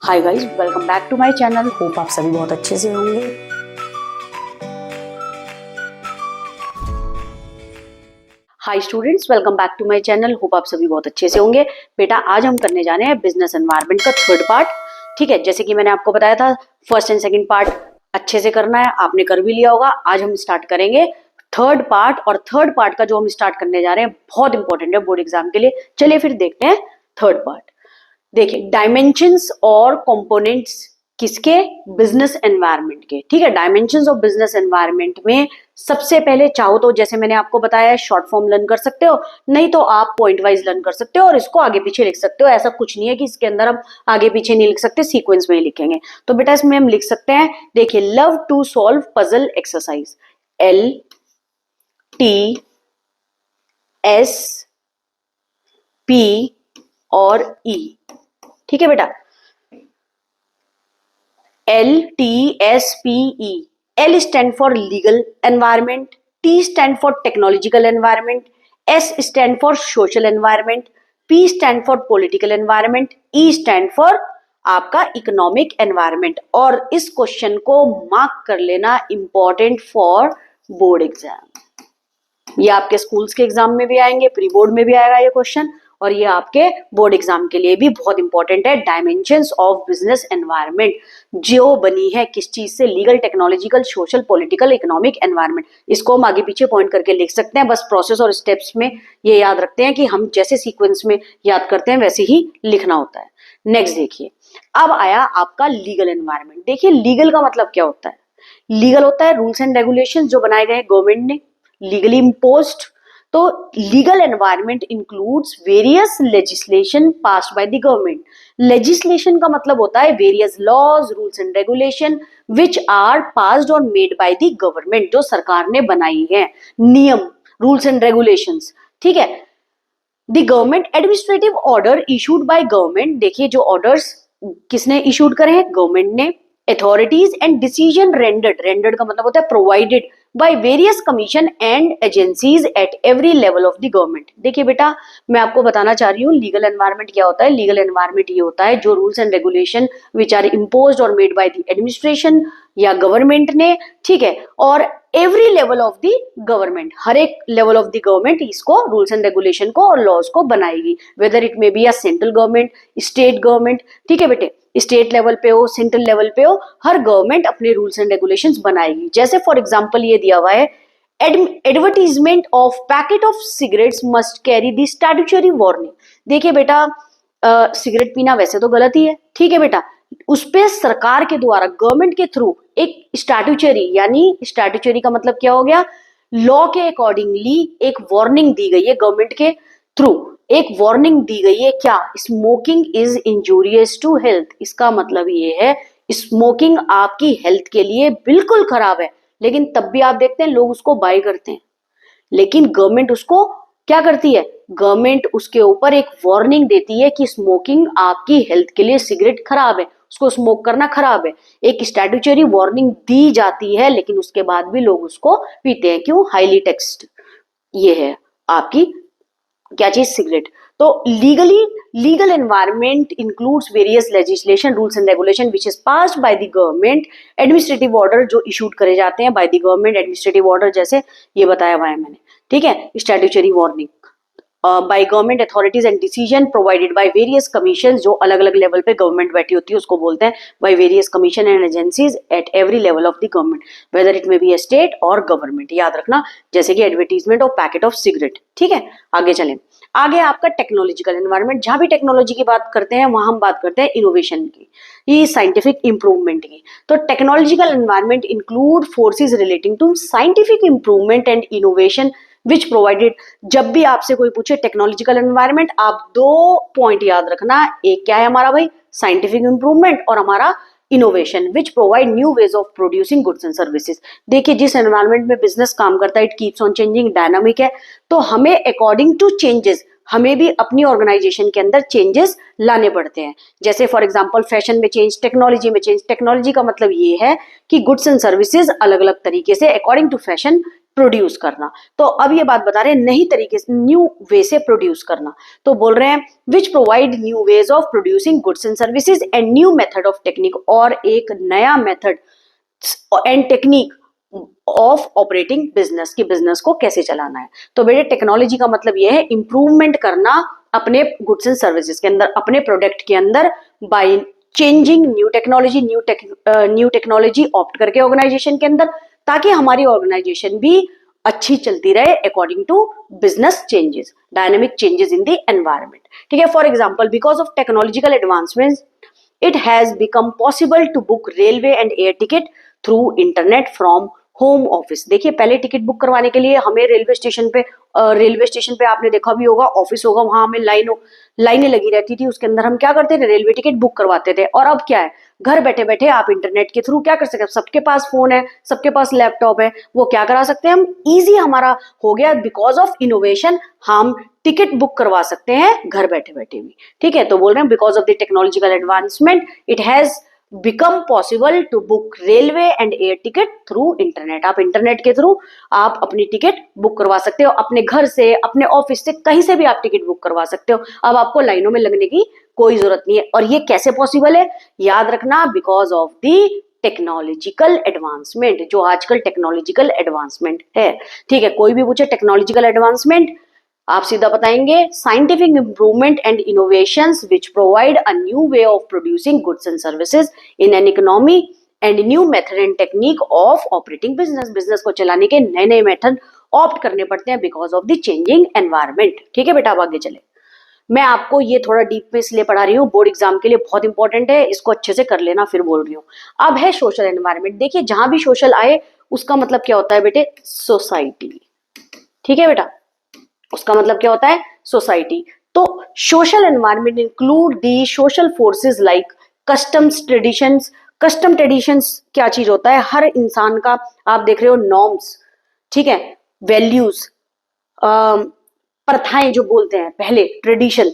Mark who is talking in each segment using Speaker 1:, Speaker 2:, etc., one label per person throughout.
Speaker 1: Hi guys, welcome back to my channel.
Speaker 2: Hope आप सभी बहुत अच्छे से होंगे।
Speaker 1: Hi students, welcome back to my channel. Hope आप सभी बहुत अच्छे से होंगे। बेटा आज हम करने जा रहे हैं बिजनेस एनवायरनमेंट का थर्ड पार्ट। ठीक है, जैसे कि मैंने आपको बताया था फर्स्ट एंड सेकंड पार्ट अच्छे से करना है, आपने कर भी लिया होगा। आज हम स्टार्ट करेंगे थर्ड पार्ट, और थर्ड पार्ट का जो हम स्टार्ट करने जा रहे हैं बहुत इंपॉर्टेंट है बोर्ड एग्जाम के लिए। चलिए फिर देखते हैं थर्ड पार्ट। देखिए, डायमेंशंस और कंपोनेंट्स किसके? बिजनेस एनवायरनमेंट के। ठीक है, डायमेंशंस ऑफ बिजनेस एनवायरनमेंट में सबसे पहले चाहो तो जैसे मैंने आपको बताया शॉर्ट फॉर्म लर्न कर सकते हो, नहीं तो आप पॉइंट वाइज लर्न कर सकते हो और इसको आगे पीछे लिख सकते हो। ऐसा कुछ नहीं है कि इसके अंदर हम आगे पीछे नहीं लिख सकते, सीक्वेंस में ही लिखेंगे। तो बेटा इसमें हम लिख सकते हैं, देखिए, love to solve puzzle exercise, LTSP और E। ठीक है बेटा, LTSPE। L stand for legal environment, T stand for technological environment, S stand for social environment, P stand for political environment, E stand for आपका economic environment. और इस question को mark कर लेना, इंपॉर्टेंट फॉर बोर्ड एग्जाम। ये आपके schools के exam में भी आएंगे, प्री बोर्ड में भी आएगा ये क्वेश्चन, और ये आपके बोर्ड एग्जाम के लिए भी बहुत इंपॉर्टेंट है। डायमेंशंस ऑफ बिजनेस एनवायरनमेंट जो बनी है किस चीज से? Legal, technological, social, political, economic environment. इसको हम आगे पीछे पॉइंट करके लिख सकते हैं। बस प्रोसेस और स्टेप्स में ये याद रखते हैं कि हम जैसे सीक्वेंस में याद करते हैं वैसे ही लिखना होता है। नेक्स्ट देखिए, अब आया आपका लीगल एनवायरनमेंट। देखिए, लीगल का मतलब क्या होता है? लीगल होता है रूल्स एंड रेगुलेशंस जो बनाए गए गवर्नमेंट ने, लीगली इम्पोज्ड। तो legal environment includes various legislation passed by the government. Legislation का मतलब होता है various laws, rules and regulation which are passed और मेड बाय द गवर्नमेंट, जो सरकार ने बनाई है नियम, रूल्स एंड रेगुलेशंस। ठीक है, the government administrative order issued by government. देखिए, जो ऑर्डर्स किसने इशूड करे हैं? गवर्नमेंट ने। Authorities and decision rendered, rendered का मतलब होता है provided by various commission and agencies at every level of the government. देखिए बेटा, मैं आपको बताना चाह रही हूँ लीगल एनवायरनमेंट क्या होता है। लीगल एनवायरनमेंट ये होता है जो rules and regulation which are imposed और मेड बाय द एडमिनिस्ट्रेशन या गवर्नमेंट ने, ठीक है, और every level of the government, हर एक लेवल ऑफ द गवर्नमेंट इसको रूल्स एंड रेगुलेशन को और लॉज को बनाएगी, whether it may be a central government, state government. ठीक है बेटे, स्टेट लेवल पे हो, सेंट्रल लेवल पे हो, हर गवर्नमेंट अपने रूल्स एंड रेगुलेशंस बनाएगी। जैसे फॉर एग्जांपल ये दिया हुआ है, advertisement of packet of cigarettes must carry the statutory warning. देखिए बेटा, सिगरेट पीना वैसे तो गलत ही है, ठीक है बेटा, उस पे सरकार के द्वारा, गवर्नमेंट के थ्रू एक स्टैट्यूटरी, यानी स्टैट्यूटरी का मतलब क्या हो गया? लॉ के अकॉर्डिंगली एक वार्निंग दी गई है गवर्नमेंट के थ्रू, एक वार्निंग दी गई है। क्या? Smoking is injurious to health. इसका मतलब ये है स्मोकिंग आपकी हेल्थ के लिए बिल्कुल खराब है, लेकिन तब भी आप देखते हैं लोग उसको बाय करते हैं। लेकिन गवर्नमेंट उसको क्या करती है? गवर्नमेंट उसके ऊपर एक वार्निंग देती है कि स्मोकिंग आपकी हेल्थ के लिए, सिगरेट खराब है, उसको स्मोक करना खराब है। एक स्टैट्यूटरी वार्निंग दी जाती है, लेकिन उसके बाद भी लोग उसको पीते हैं। क्यों? हाईली टैक्स्ड ये है आपकी क्या चीज? सिगरेट। तो legal environment includes various legislation, rules and regulation which is passed by the government, administrative order जो इशूड करे जाते हैं bye the government, administrative order जैसे ये बताया हुआ है मैंने, ठीक है, statutory warning by government, authorities and decision provided by various commission, जो अलग अलग लेवल पे गवर्नमेंट बैठी होती है उसको बोलते हैं by various commission and agencies at every level of the government, weather it may be a state और गवर्नमेंट। याद रखना, जैसे कि advertisement of packet of cigarette. ठीक है, आगे चलें। आगे आपका टेक्नोलॉजिकल एनवायरनमेंट। जहां भी टेक्नोलॉजी की बात करते हैं वहां हम बात करते हैं इनोवेशन की, ये साइंटिफिक इंप्रूवमेंट की। तो technological environment include forces relating to scientific improvement and innovation which provided. जब भी आपसे कोई पूछे टेक्नोलॉजिकल एनवायरनमेंट, आप दो पॉइंट याद रखना, एक क्या है हमारा भाई? साइंटिफिक इंप्रूवमेंट, और हमारा innovation which provide new ways of producing goods and services. देखिए, जिस एनवायरनमेंट में बिजनेस काम करता है, it keeps on changing, dynamic है, तो हमें अकॉर्डिंग टू चेंजेस, हमें भी अपनी ऑर्गेनाइजेशन के अंदर चेंजेस लाने पड़ते हैं। जैसे फॉर एग्जांपल फैशन में चेंज, टेक्नोलॉजी में चेंज। टेक्नोलॉजी का मतलब ये है कि गुड्स एंड सर्विसेज अलग अलग तरीके से अकॉर्डिंग टू फैशन प्रोड्यूस करना। तो अब ये बात बता रहे हैं नई तरीके से, न्यू वे से प्रोड्यूस करना। तो बोल रहे हैं विच provide new ways of producing goods and services and new method of technique, और एक नया method and technique of operating business, की बिजनेस को कैसे चलाना है। तो बेटे टेक्नोलॉजी का मतलब यह है इंप्रूवमेंट करना अपने गुड्स एंड सर्विसेज के अंदर, अपने प्रोडक्ट के अंदर, by changing new technology, new technology opt करके ऑर्गेनाइजेशन के अंदर, ताकि हमारी ऑर्गेनाइजेशन भी अच्छी चलती रहे according to business changes, dynamic changes in the environment. ठीक है, for example because of technological advancements it has become possible to book railway and air ticket through internet from home office. देखिए पहले ticket book करवाने के लिए हमें railway station पे आपने देखा भी होगा, ऑफिस होगा, वहां हमें लाइनें लगी रहती थी, उसके अंदर हम क्या करते थे, रेलवे टिकट बुक करवाते थे। और अब क्या है, घर बैठे बैठे आप इंटरनेट के थ्रू क्या कर सकते हैं, सबके पास फोन है, सबके पास लैपटॉप है, वो क्या करा सकते हैं, हम इजी हमारा हो गया बिकॉज ऑफ इनोवेशन, हम टिकट बुक करवा सकते हैं घर बैठे बैठे भी। ठीक है, तो बोल रहे हैं because of the technological advancement it has become possible to book railway and air ticket through internet. आप इंटरनेट के थ्रू आप अपनी टिकट बुक करवा सकते हो, अपने घर से, अपने ऑफिस से, कहीं से भी आप टिकट बुक करवा सकते हो। अब आपको लाइनों में लगने की कोई जरूरत नहीं है। और ये कैसे पॉसिबल है, याद रखना, because of the technological advancement, जो आजकल टेक्नोलॉजिकल एडवांसमेंट है। ठीक है, कोई भी पूछे टेक्नोलॉजिकल एडवांसमेंट, आप सीधा बताएंगे scientific improvement and innovations which provide a new way of producing goods and services in an economy and new method and technique of operating business. Business को चलाने के नए नए मेथड ऑप्ट करने पड़ते हैं because of the changing environment. ठीक है बेटा, अब आगे चले। मैं आपको ये थोड़ा डीप में इसलिए पढ़ा रही हूँ, बोर्ड एग्जाम के लिए बहुत इंपॉर्टेंट है, इसको अच्छे से कर लेना, फिर बोल रही हूँ। अब है सोशल एनवायरमेंट। देखिए जहां भी सोशल आए उसका मतलब क्या होता है बेटे, सोसाइटी। ठीक है बेटा, उसका मतलब क्या होता है, सोसाइटी। तो सोशल एनवायरनमेंट इंक्लूड दी social forces like customs traditions. Custom traditions क्या चीज होता है, हर इंसान का आप देख रहे हो नॉर्म्स, ठीक है, वैल्यूज, प्रथाएं जो बोलते हैं, पहले ट्रेडिशन,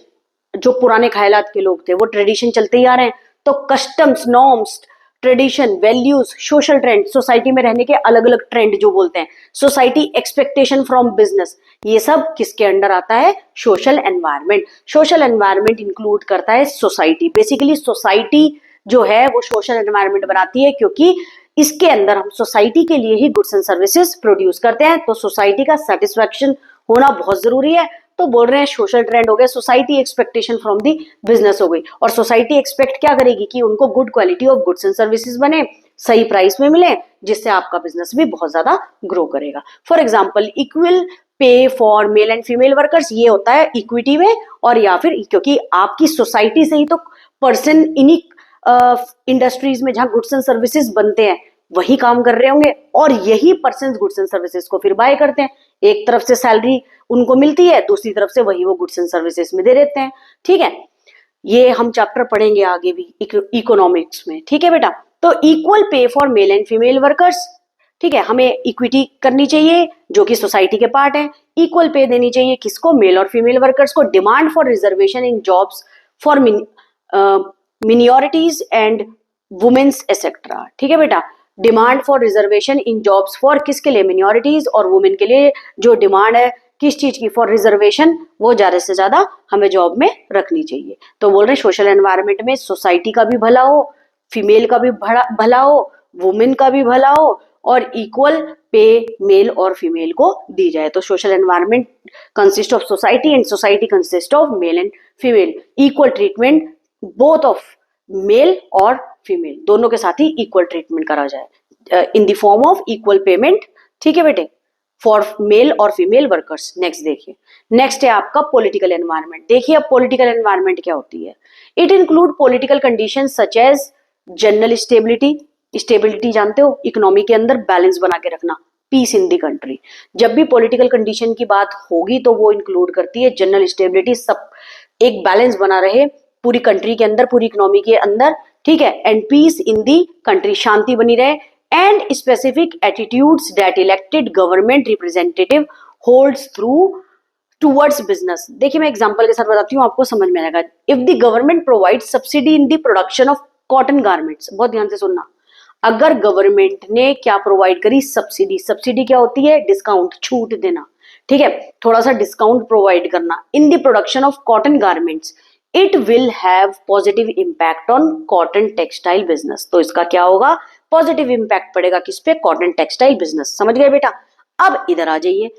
Speaker 1: जो पुराने ख्यालात के लोग थे वो ट्रेडिशन चलते ही आ रहे हैं। तो customs, norms, tradition, values, social trend, society में रहने के अलग अलग ट्रेंड जो बोलते हैं, सोसाइटी एक्सपेक्टेशन फ्रॉम बिजनेस, ये सब किसके अंडर आता है, social environment. Social environment include करता है सोसाइटी। बेसिकली सोसाइटी जो है वो सोशल एनवायरनमेंट बनाती है, क्योंकि इसके अंदर हम सोसाइटी के लिए ही गुड्स एंड सर्विसेज प्रोड्यूस करते हैं। तो सोसाइटी का सेटिस्फैक्शन होना बहुत जरूरी है। तो बोल रहे हैं सोशल ट्रेंड हो गया, society expectation from the business हो गई। और सोसाइटी एक्सपेक्ट क्या करेगी कि उनको good quality of goods and services बने, सही प्राइस में मिले, जिससे आपका बिजनेस भी बहुत ज्यादा ग्रो करेगा। For example equal pay for male and female workers, ये होता है इक्विटी में, और या फिर क्योंकि आपकी सोसाइटी से ही तो पर्सन इन्हीं इंडस्ट्रीज में जहां गुड्स एंड सर्विसेज बनते हैं वही काम कर रहे होंगे, और यही पर्सन गुड्स एंड सर्विसेज को फिर बाय करते हैं। एक तरफ से सैलरी उनको मिलती है, दूसरी तरफ से वही वो गुड्स एंड सर्विसेज में दे देते हैं। ठीक है, ये हम चैप्टर पढ़ेंगे आगे भी इकोनॉमिक्स में। ठीक है बेटा, तो equal pay for male and female workers, ठीक है, हमें इक्विटी करनी चाहिए जो कि सोसाइटी के पार्ट है। इक्वल पे देनी चाहिए किसको, मेल और फीमेल वर्कर्स को। Demand for reservation in jobs for minorities and womens etcetera. ठीक है बेटा, demand for reservation in jobs for किसके लिए, मिनियोरिटीज और वुमेन के लिए। जो डिमांड है किस चीज की, फॉर रिजर्वेशन, वो ज्यादा से ज्यादा हमें जॉब में रखनी चाहिए। तो बोल रहे हैं सोशल एनवायरनमेंट में सोसाइटी का भी भला हो, फीमेल का भी भला हो, वुमेन का भी भला हो, और इक्वल पे मेल और फीमेल को दी जाए। तो social environment consist of society and society consist of male and female. Equal treatment both of male और फीमेल, दोनों के साथ ही इक्वल ट्रीटमेंट करा जाए in the form of equal payment. ठीक है बेटे, फॉर मेल और फीमेल वर्कर्स। नेक्स्ट देखिए, नेक्स्ट है आपका पॉलिटिकल एनवायरनमेंट। देखिए अब पॉलिटिकल एनवायरनमेंट क्या होती है, it include political condition such as general stability. Stability जानते हो, इकोनॉमी के अंदर बैलेंस बना के रखना, पीस इन द कंट्री। जब भी पॉलिटिकल कंडीशन की बात होगी तो वो इंक्लूड करती है जनरल स्टेबिलिटी, सब एक बैलेंस बना रहे पूरी कंट्री के अंदर, पूरी इकोनॉमी के अंदर। ठीक है, and peace in the country, शांति बनी रहे, and specific attitudes that elected government representative holds through towards business. देखिए मैं एग्जांपल के साथ बताती हूँ, आपको समझ में आएगा। If the government provide subsidy in the production of cotton garments, बहुत ध्यान से सुनना, अगर गवर्नमेंट ने क्या प्रोवाइड करी, सब्सिडी। सब्सिडी क्या होती है? डिस्काउंट, छूट देना, ठीक है, थोड़ा सा डिस्काउंट प्रोवाइड करना in the production of cotton garments, it will have positive impact on cotton textile business. तो इसका क्या होगा? पॉजिटिव इम्पैक्ट पड़ेगा किस पे? Cotton textile business. समझ गए बेटा? अब इधर आ जाइए,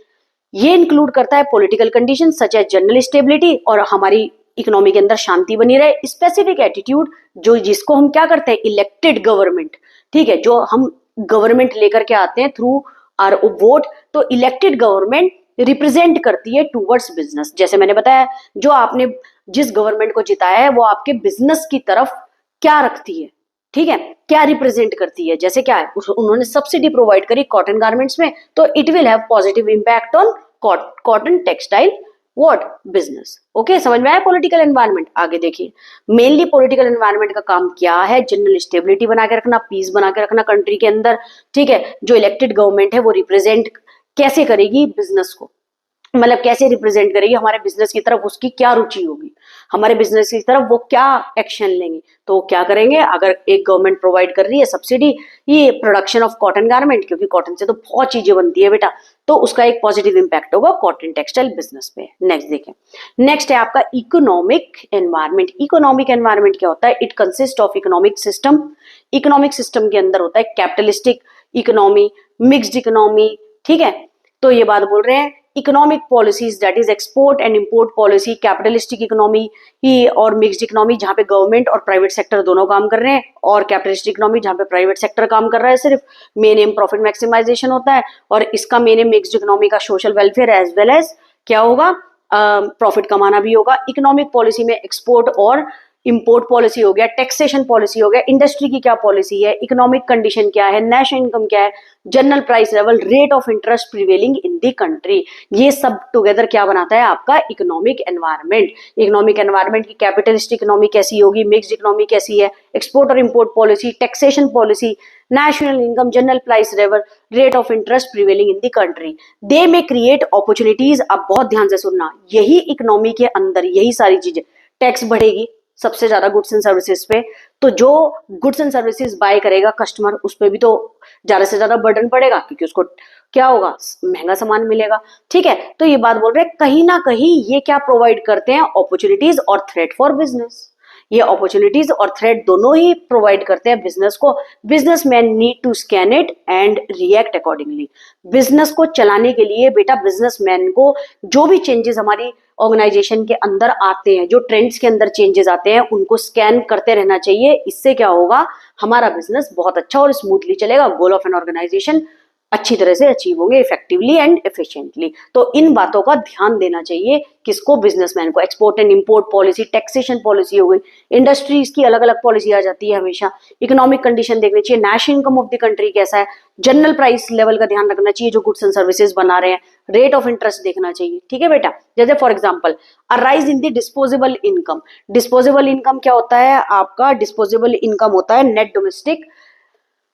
Speaker 1: ये इंक्लूड करता है political condition such as general stability, और हमारी इकोनॉमी के अंदर शांति बनी रहे, स्पेसिफिक एटीट्यूड, जो जिसको हम क्या करते हैं? इलेक्टेड गवर्नमेंट, ठीक है, जो हम गवर्नमेंट लेकर के आते हैं थ्रू आर वोट, तो इलेक्टेड गवर्नमेंट रिप्रेजेंट करती है टूवर्ड्स बिजनेस। जैसे मैंने बताया, जो आपने जिस गवर्नमेंट को जिताया है वो आपके बिजनेस की तरफ क्या रखती है, ठीक है, क्या रिप्रेजेंट करती है। जैसे क्या है, उन्होंने सब्सिडी प्रोवाइड करी कॉटन गारमेंट्स में, तो it will have positive impact on cotton textile what business. Okay, समझ में आया पॉलिटिकल एनवायरनमेंट? आगे देखिए, मेनली पॉलिटिकल एनवायरनमेंट का काम क्या है? जनरल स्टेबिलिटी बना के रखना, पीस बना के रखना कंट्री के अंदर, ठीक है। जो इलेक्टेड गवर्नमेंट है वो रिप्रेजेंट कैसे करेगी बिजनेस को, मतलब कैसे रिप्रेजेंट करेगी हमारे बिजनेस की तरफ, उसकी क्या रुचि होगी, हमारे बिजनेस की तरफ वो क्या एक्शन लेंगे, तो क्या करेंगे। अगर एक गवर्नमेंट प्रोवाइड कर रही है सब्सिडी, ये प्रोडक्शन ऑफ कॉटन गारमेंट, क्योंकि कॉटन से तो बहुत चीजें बनती है बेटा, तो उसका एक पॉजिटिव इंपैक्ट होगा कॉटन टेक्सटाइल बिजनेस पे। नेक्स्ट देखें, नेक्स्ट है आपका इकोनॉमिक एनवायरनमेंट। इकोनॉमिक एनवायरनमेंट क्या होता है? It consist of economic system. Economic system के अंदर होता है कैपिटलिस्टिक इकोनॉमी, मिक्स्ड इकोनॉमी, ठीक है। तो ये बात बोल रहे हैं economic policies, that is export and import policy, capitalistic economy ही और मिक्स्ड इकोनॉमी जहां पे गवर्नमेंट और प्राइवेट सेक्टर दोनों काम कर रहे हैं, और कैपिटलिस्टिक इकोनॉमी जहां पे प्राइवेट सेक्टर काम कर रहा है सिर्फ, मेन एम प्रॉफिट मैक्सिमाइजेशन होता है, और इसका मेन एम मिक्स्ड इकोनॉमी का social welfare as well as क्या होगा? प्रॉफिट कमाना भी होगा। इकोनॉमिक पॉलिसी में एक्सपोर्ट और इंपोर्ट पॉलिसी हो गया, टैक्सेशन पॉलिसी हो गया, इंडस्ट्री की क्या पॉलिसी है, इकोनॉमिक कंडीशन क्या है, नेशनल इनकम क्या है, general price level, rate of interest prevailing in the country, ये सब टुगेदर क्या बनाता है आपका इकोनॉमिक एनवायरनमेंट। इकोनॉमिक एनवायरनमेंट की कैपिटलिस्टिक इकोनॉमी कैसी होगी, मिक्स्ड इकोनॉमी कैसी है, एक्सपोर्ट और import policy, taxation policy, national income, general price level, rate of interest prevailing in the country, they may create opportunities. अब बहुत ध्यान से सुनना, यही इकोनॉमी के अंदर यही सारी चीजें, टैक्स बढ़ेगी सबसे ज्यादा गुड्स एंड सर्विसेज पे, तो जो गुड्स एंड सर्विसेज बाय करेगा कस्टमर, उस पर भी तो ज्यादा से ज्यादा बर्डन पड़ेगा, क्योंकि उसको क्या होगा? महंगा सामान मिलेगा, ठीक है। तो ये बात बोल रहे हैं कहीं ना कहीं ये क्या प्रोवाइड करते हैं? अपॉर्चुनिटीज और थ्रेट फॉर बिजनेस। ये अपॉर्चुनिटीज और थ्रेट दोनों ही प्रोवाइड करते हैं बिजनेस को। Businessman need to scan it and react accordingly. Business को चलाने के लिए बेटा बिजनेसमैन को जो भी चेंजेस हमारी ऑर्गेनाइजेशन के अंदर आते हैं, जो ट्रेंड्स के अंदर चेंजेस आते हैं, उनको स्कैन करते रहना चाहिए। इससे क्या होगा? हमारा बिजनेस बहुत अच्छा और स्मूथली चलेगा, गोल ऑफ एन ऑर्गेनाइजेशन अच्छी तरह से अचीव होंगे इफेक्टिवली एंड एफिशिएंटली। तो इन बातों का ध्यान देना चाहिए किसको? बिजनेसमैन को। Export and import policy, taxation policy हो गई, इंडस्ट्रीज की अलग अलग पॉलिसी आ जाती है हमेशा, इकोनॉमिक कंडीशन देखनी चाहिए, national income of the country कैसा है, जनरल प्राइस लेवल का ध्यान रखना चाहिए जो गुड्स एंड सर्विसेज बना रहे हैं, रेट ऑफ इंटरेस्ट देखना चाहिए, ठीक है बेटा। जैसे for example a rise in the disposable income. Disposable income क्या होता है आपका? डिस्पोजेबल इनकम होता है नेट डोमेस्टिक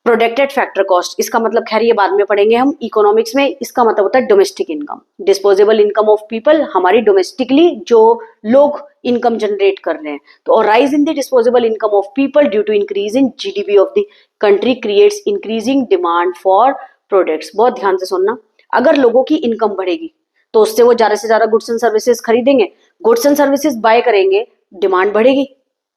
Speaker 1: प्रोडक्टेड फैक्टर कॉस्ट। इसका मतलब खैर ये बाद में पढ़ेंगे हम इकोनॉमिक्स में। इसका मतलब होता है domestic income, disposable income of people, हमारी डोमेस्टिकली जो लोग इनकम जनरेट कर रहे हैं। तो rise in the disposable income of people due to increase in GDP of the country creates increasing demand for products. बहुत ध्यान से सुनना, अगर लोगों की इनकम बढ़ेगी तो उससे वो ज्यादा से ज्यादा गुड्स एंड सर्विसेज खरीदेंगे, गुड्स एंड सर्विसेज बाय करेंगे, डिमांड बढ़ेगी।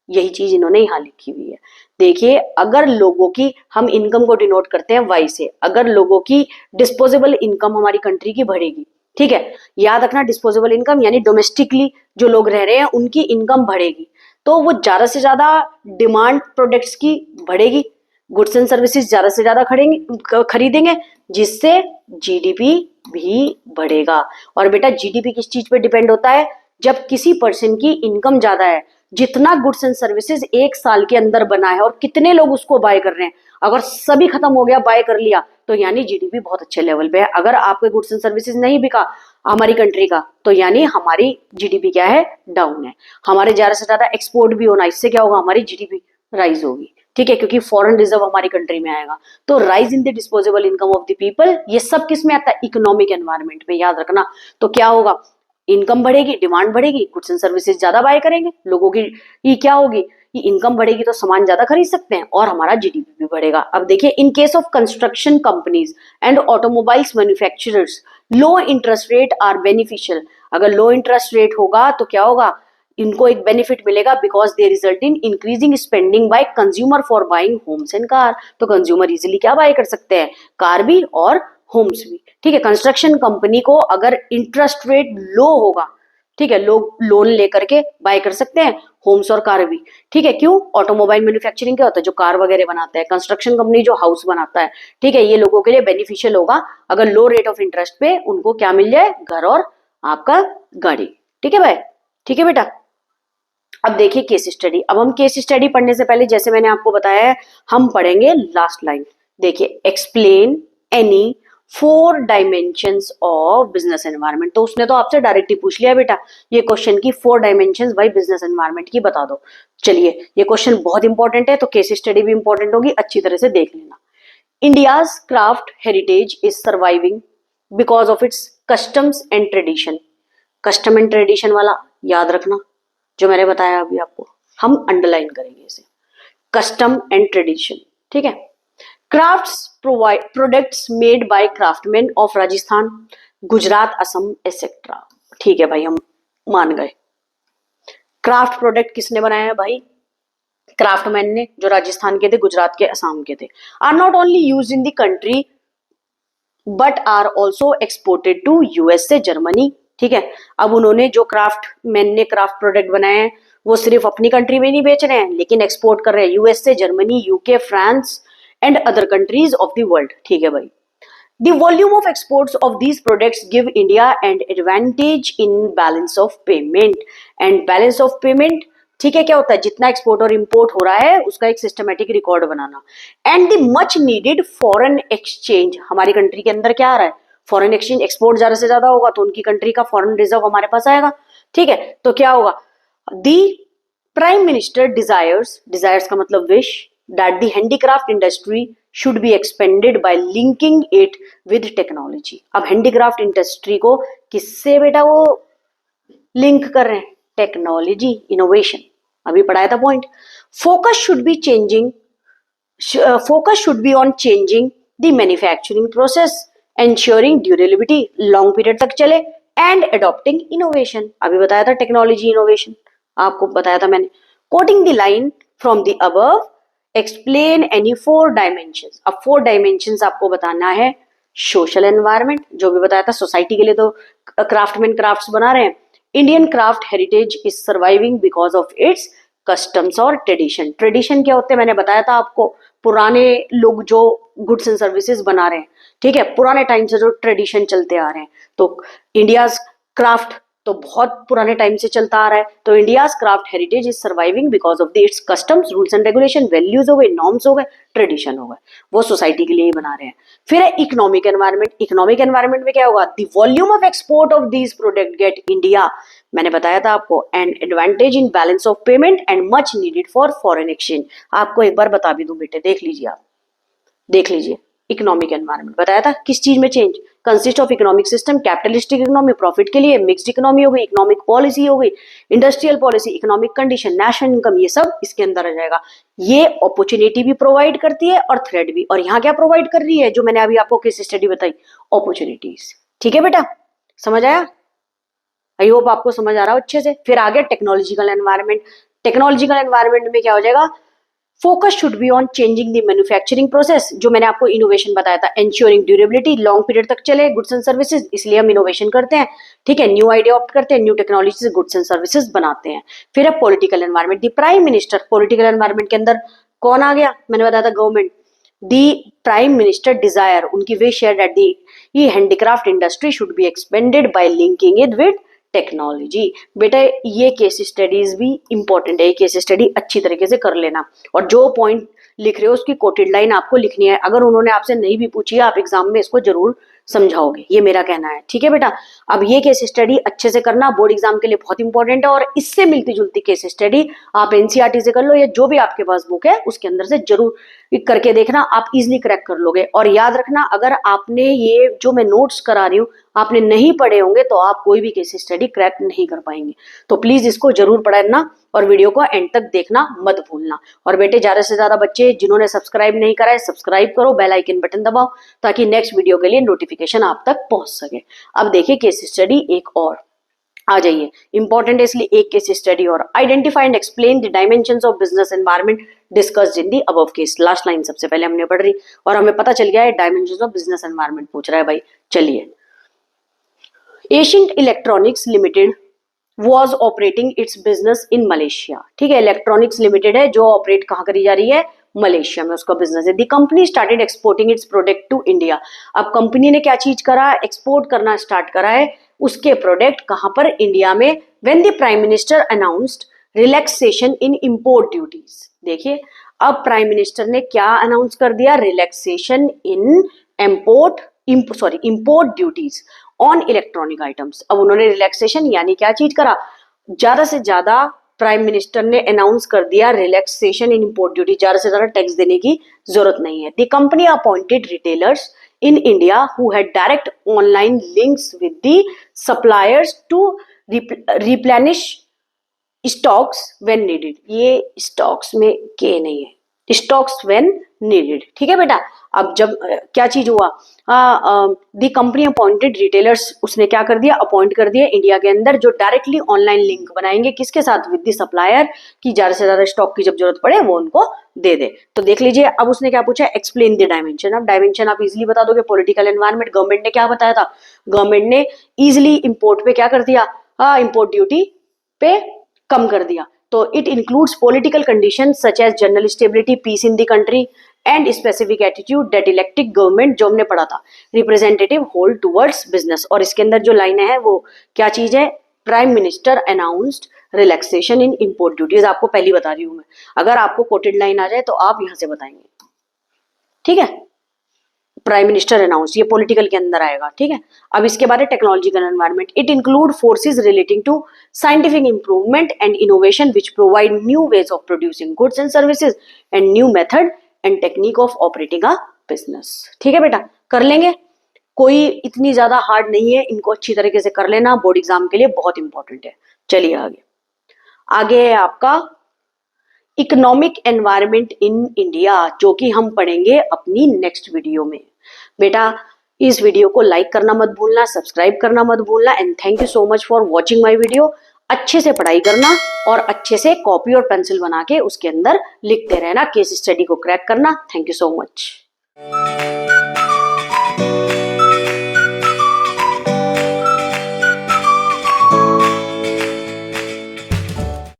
Speaker 1: यही चीज इन्होंने यहाँ लिखी हुई है। देखिए, अगर लोगों की, हम इनकम को डिनोट करते हैं वाई से, अगर लोगों की डिस्पोजेबल इनकम हमारी कंट्री की बढ़ेगी, ठीक है, याद रखना डिस्पोजेबल इनकम यानी डोमेस्टिकली जो लोग रह रहे हैं उनकी इनकम बढ़ेगी, तो वो ज्यादा से ज्यादा डिमांड प्रोडक्ट्स की बढ़ेगी, गुड्स एंड सर्विसेज ज्यादा से ज्यादा खरीदेंगे, जिससे जीडीपी भी बढ़ेगा। और बेटा जीडीपी किस चीज पे डिपेंड होता है? जब किसी पर्सन की इनकम ज्यादा है, जितना गुड्स एंड सर्विसेज एक साल के अंदर बना है और कितने लोग उसको बाय कर रहे हैं, अगर सभी खत्म हो गया, बाय कर लिया, तो यानी जीडीपी बहुत अच्छे लेवल पे है। अगर आपके गुड्स एंड सर्विसेज नहीं बिका हमारी कंट्री का, तो यानी हमारी जीडीपी क्या है? डाउन है। हमारे ज्यादा से ज्यादा एक्सपोर्ट भी होना, इससे क्या होगा? हमारी जीडीपी राइज होगी, ठीक है, क्योंकि फॉरेन रिजर्व हमारी कंट्री में आएगा। तो rise in the disposable income of the people, ये सब किस में आता है? इकोनॉमिक एनवायरनमेंट में, याद रखना। तो क्या होगा? इनकम बढ़ेगी, डिमांड बढ़ेगी, गुड्स एंड सर्विसेज ज्यादा बाय करेंगे, लोगों की क्या होगी? ये इनकम बढ़ेगी तो सामान ज्यादा खरीद सकते हैं और हमारा जीडीपी भी बढ़ेगा। अब देखिए, in case of construction companies and automobiles manufacturers low interest rate are beneficial. अगर लो इंटरेस्ट रेट होगा तो क्या होगा, इनको एक बेनिफिट मिलेगा because they result in increasing spending by consumer for buying homes and car. तो कंज्यूमर इजीली क्या बाय कर सकते हैं, कार भी और होम्स भी। ठीक है, कंस्ट्रक्शन कंपनी को अगर इंटरेस्ट रेट लो होगा, ठीक है, लोग लोन लेकर के बाय कर सकते हैं होम्स और कार भी। ठीक है, क्यों, ऑटोमोबाइल मैन्युफैक्चरिंग क्या होता है, जो कार वगैरह बनाता है, कंस्ट्रक्शन कंपनी जो हाउस बनाता है। ठीक है, ये लोगों के लिए बेनिफिशियल होगा अगर लो रेट ऑफ इंटरेस्ट पे उनको क्या मिल जाए, घर और आपका गाड़ी। ठीक है भाई, ठीक है बेटा। अब देखिए केस स्टडी। अब हम केस स्टडी पढ़ने से पहले जैसे मैंने आपको बताया है, हम पढ़ेंगे लास्ट लाइन। देखिए, explain any 4 dimensions of business environment. तो उसने तो आपसे डायरेक्टली पूछ लिया बेटा ये क्वेश्चन की 4 डायमेंशंस भाई बिजनेस एनवायरनमेंट की बता दो। चलिए, ये क्वेश्चन बहुत इंपॉर्टेंट है तो केस स्टडी भी इंपॉर्टेंट होगी, अच्छी तरह से देख लेना। India's craft heritage is surviving because of its customs and tradition. Custom and tradition वाला याद रखना, जो मैंने बताया अभी आपको, हम अंडरलाइन करेंगे इसे, कस्टम एंड ट्रेडिशन। ठीक है, crafts provide products made by craftsman of Rajasthan, Gujarat, Assam etcetera. ठीक है भाई, हम मान गए। क्राफ्ट प्रोडक्ट किसने बनाया है भाई, क्राफ्टमैन ने, जो राजस्थान के थे, गुजरात के, असम के थे। Are not only used in the country but are also exported to USA, Germany. ठीक है, अब उन्होंने जो क्राफ्ट मैन ने क्राफ्ट प्रोडक्ट बनाए हैं वो सिर्फ अपनी कंट्री में नहीं बेच रहे हैं लेकिन एक्सपोर्ट कर रहे हैं USA, Germany, UK, France and other countries of the world. ठीक है भाई, the volume of exports of these products give India and advantage in balance of payment. And balance of payment, ठीक है, क्या होता है, जितना एक्सपोर्ट और इंपोर्ट हो रहा है उसका एक systematic record banana. And the much needed foreign exchange, हमारी कंट्री के अंदर क्या आ रहा है, फॉरेन एक्सचेंज। एक्सपोर्ट ज्यादा से ज्यादा होगा तो उनकी कंट्री का फॉरेन रिजर्व हमारे पास आएगा। ठीक है, तो क्या होगा, दी प्राइम मिनिस्टर डिजायर्स, डिजायर्स का मतलब wish, that the handicraft industry should be expanded by linking it with technology. अब हैंडीक्राफ्ट इंडस्ट्री को किससे बेटा वो लिंक कर रहे हैं, टेक्नोलॉजी, इनोवेशन, अभी पढ़ाया था point. Focus should be changing, focus should be on changing the manufacturing process, ensuring durability, long period तक चले, एंड अडॉप्टिंग इनोवेशन, अभी बताया था टेक्नोलॉजी इनोवेशन, आपको बताया था मैंने। Coating the line from the above, explain any 4 dimensions. अब 4 डायमेंशंस आपको बताना है। सोशल एनवायरनमेंट, जो भी बताया था, सोसाइटी के लिए तो क्राफ्टमैन क्राफ्ट्स बना रहे हैं। Indian craft heritage is surviving because of its customs और ट्रेडिशन। ट्रेडिशन क्या होते हैं मैंने बताया था आपको, पुराने लोग जो गुड्स एंड सर्विसेज बना रहे हैं। ठीक है, पुराने टाइम से जो ट्रेडिशन चलते आ रहे हैं, तो इंडियाज क्राफ्ट तो बहुत पुराने टाइम से चलता आ रहा है। तो India's craft heritage is surviving because of its customs, rules and regulation, values हो गए, नॉर्म्स हो गए, ट्रेडिशन हो गए, वो सोसाइटी के लिए ही बना रहे हैं। फिर है इकोनॉमिक एनवायरनमेंट। इकोनॉमिक एनवायरनमेंट में क्या होगा, the volume of export of these product get India, मैंने बताया था आपको, and advantage in balance of payment and much needed for foreign exchange. आपको एक बार बता भी दूं बेटे, देख लीजिए आप, देख लीजिए। इकोनॉमिक एनवायरनमेंट बताया था किस चीज में change, consist of economic system, capitalistic economy, profit के लिए, मिक्स्ड इकोनॉमी हो गई, इकोनॉमिक पॉलिसी हो गई, industrial policy, economic condition, national income, ये सब इसके अंदर आ जाएगा। ये अपॉर्चुनिटी भी प्रोवाइड करती है और थ्रेट भी। और यहाँ क्या प्रोवाइड कर रही है, जो मैंने अभी आपको केस स्टडी बताई, अपॉर्चुनिटीज। ठीक है बेटा, समझ आया, आई होप आपको समझ आ रहा हो अच्छे से। फिर आगे टेक्नोलॉजिकल एनवायरनमेंट। टेक्नोलॉजिकल एनवायरनमेंट में क्या हो जाएगा, focus should be on changing the manufacturing process, जो मैंने आपको इनोवेशन बताया था, एंश्योरिंग ड्यूरेबिलिटी, लॉन्ग पीरियड तक चले गुड्स एंड सर्विसेज, इसलिए हम इनोवेशन करते हैं। ठीक है, न्यू आइडिया ऑप्ट करते हैं, न्यू टेक्नोलॉजी से गुड्स एंड सर्विसेज बनाते हैं। फिर है political environment. The prime minister, political environment के अंदर कौन आ गया, मैंने बताया था government. The prime minister desire, उनकी विश है that the handicraft industry should be expanded by linking it with technology. बेटा ये केस स्टडीज भी इंपॉर्टेंट है, ये केस स्टडी अच्छी तरीके से कर लेना। और जो पॉइंट लिख रहे हो उसकी कोटेड लाइन आपको लिखनी है, अगर उन्होंने आपसे नहीं भी पूछी है आप एग्जाम में इसको जरूर समझाओगे, ये मेरा कहना है। ठीक है बेटा, अब ये केस स्टडी अच्छे से करना, बोर्ड एग्जाम के लिए बहुत इंपॉर्टेंट है। और इससे मिलती जुलती केस स्टडी आप एनसीईआरटी से कर लो या जो भी आपके पास बुक है उसके अंदर से जरूर करके देखना, आप इजिली क्रैक कर लोगे। और याद रखना, अगर आपने ये जो मैं नोट्स करा रही हूँ आपने नहीं पढ़े होंगे तो आप कोई भी केस स्टडी क्रैक नहीं कर पाएंगे। तो प्लीज इसको जरूर पढ़ना और वीडियो को एंड तक देखना मत भूलना। और बेटे ज्यादा से ज्यादा बच्चे जिन्होंने सब्सक्राइब नहीं करा है सब्सक्राइब करो, बेल आइकन बटन दबाओ ताकि नेक्स्ट वीडियो के लिए नोटिफिकेशन आप तक पहुंच सके। अब देखिए केस स्टडी एक और आ जाइए, इंपॉर्टेंट है इसलिए एक केस स्टडी और। Identify and explain the dimensions of business environment discussed in the above case. Last line सबसे पहले हमने पढ़ रही और हमें पता चल गया है डायमेंशंस ऑफ बिजनेस एनवायरनमेंट पूछ रहा है भाई। चलिए, ancient electronics limited was operating it's business in Malaysia. ठीक है, इलेक्ट्रॉनिक्स लिमिटेड है जो ऑपरेट कहाँ करी जा रही है, मलेशिया में उसका बिजनेस है। The company started exporting its product to India. अब कंपनी ने क्या चीज करा, एक्सपोर्ट करना स्टार्ट करा है उसके प्रोडक्ट कहां पर, इंडिया में। When the prime minister announced relaxation in import duties. देखिए अब प्राइम मिनिस्टर ने क्या अनाउंस कर दिया, relaxation in import duties on electronic items. अब उन्होंने रिलैक्सेशन यानी क्या चीज करा, ज्यादा से ज्यादा प्राइम मिनिस्टर ने अनाउंस कर दिया रिलैक्सेशन इन इंपोर्ट ड्यूटी, ज्यादा से ज्यादा टैक्स देने की जरूरत नहीं है। The company appointed retailers in India who had direct online links with the suppliers to replenish stocks when needed। ये stocks में के नहीं है, stocks when needed। ठीक है बेटा। अब जब क्या चीज हुआ, दी कंपनी अपॉइंटेड रिटेलर्स, उसने क्या कर दिया, अपॉइंट कर दिया इंडिया के अंदर जो डायरेक्टली ऑनलाइन लिंक बनाएंगे किसके साथ, विद दी सप्लायर, की ज्यादा से ज्यादा स्टॉक की जब जरूरत पड़े वो उनको दे दे। तो देख लीजिए अब उसने क्या पूछा, एक्सप्लेन द डायमेंशन। अब डायमेंशन आप इजीली बता दोगे, पॉलिटिकल एनवायरनमेंट। गवर्नमेंट ने क्या बताया था, गवर्नमेंट ने इजिली इंपोर्ट पे क्या कर दिया, इंपोर्ट ड्यूटी पे कम कर दिया। तो it includes political condition such as general stability, peace in the country and specific attitude that elected government, जो हमने पढ़ा था, रिप्रेजेंटेटिव होल्ड टुवर्ड्स बिजनेस। और इसके अंदर जो लाइन है वो क्या चीज है, प्राइम मिनिस्टर अनाउंस्ड रिलैक्सेशन इन इंपोर्ट ड्यूटीज। आपको पहली बता रही हूं मैं, अगर आपको कोटेड लाइन आ जाए तो आप यहां से बताएंगे। ठीक है, प्राइम मिनिस्टर अनाउंस, ये पॉलिटिकल के अंदर आएगा। ठीक है, अब इसके बाद technological environment. It include forces relating to scientific improvement and innovation which provide new ways of producing goods and services and new method and technique of operating a business. ठीक है बेटा, कर लेंगे, कोई इतनी ज्यादा हार्ड नहीं है, इनको अच्छी तरीके से कर लेना, बोर्ड एग्जाम के लिए बहुत इंपॉर्टेंट है। चलिए आगे, आगे है आपका इकोनॉमिक एनवायरनमेंट इन इंडिया, जो कि हम पढ़ेंगे अपनी नेक्स्ट वीडियो में। बेटा इस वीडियो को लाइक करना मत भूलना, सब्सक्राइब करना मत भूलना and thank you so much for watching my video. अच्छे से पढ़ाई करना और अच्छे से कॉपी और पेंसिल बना के उसके अंदर लिखते रहना, केस स्टडी को क्रैक करना। Thank you so much.